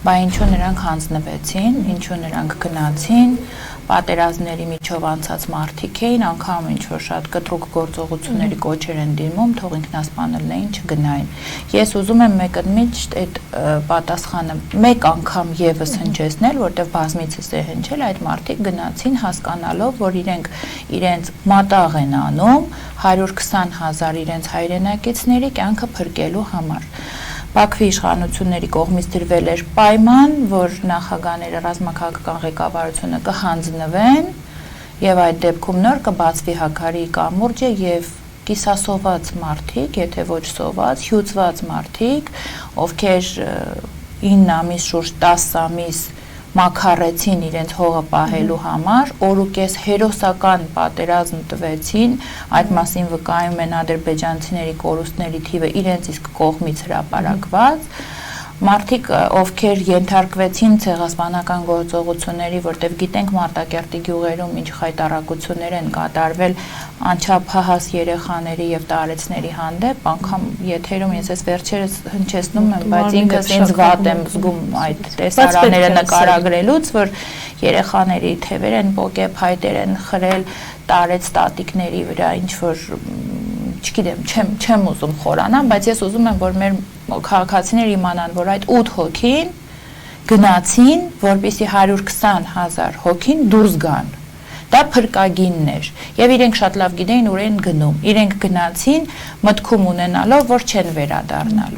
Բա ինչու նրանք հանձնվեցին, ինչու նրանք գնացին, պատերազմների միջով անցած մարդիկ էին, անգամ ինչ-որ շատ կտրուկ գործողությունների կոչեր են դիմում, թող ինքնասպանելներին չգնային։ Ես ուզում եմ մեկընդմիշտ այդ պատասխանը մեկ անգամ եւս հնչեցնել, որտեղ բազմիցս է հնչել, այդ մարդիկ գնացին հասկանալով, որ իրենց մատաղ են անում 120,000 իրենց հայրենակիցների կյանքը փրկելու համար։ Բաքվի իշխանությունների կողմից դրվել էր պայման, որ նախագահները ռազմաքաղաքական ղեկավարությունը կհանձնվեն եւ այդ դեպքում նոր կբացվի Հաքարիի կամուրջը եւ կիսասոված մարդիկ, եթե ոչ սոված, հյուծված մարդիկ, ովքեր 9 ամիս շուրջ 10 ամիս մաքարեցին իրենց հողը պահելու համար, օրուկես հերոսական պատերազմ տվեցին, այդ մասին վկայում են ադրբեջանցիների կորուստների թիվը իրենց իսկ կողմից հրապարակված, մարդիկ, ովքեր ենթարկվեցին ցեղասպանական գործողությունների, որտեղ գիտենք Մարտակերտի գյուղերում ինչ խայտառակություններ են կատարվել անչափահաս երեխաների եւ տարեցների հանդեպ, անգամ եթերում ես այս վերջերս հնչեցնում եմ, բայց ինքս ինձ վատ եմ զգում այդ տեսարանները նկարագրելուց, որ երեխաների թևեր են պոկե, փայտեր են խրել տարեց տատիկների վրա, ինչ որ չգիտեմ, չեմ ուզում խորանամ, բայց ես ուզում եմ, որ մեր քաղաքացիները իմանան, որ այդ 8 հոգին գնացին, որպեսզի 120,000 հոգին դուրս գան։ Դա փրկագինն էր, եւ իրենք շատ լավ գիտեին ուր են գնում։ Իրենք գնացին մտքում ունենալով, որ չեն վերադառնալու։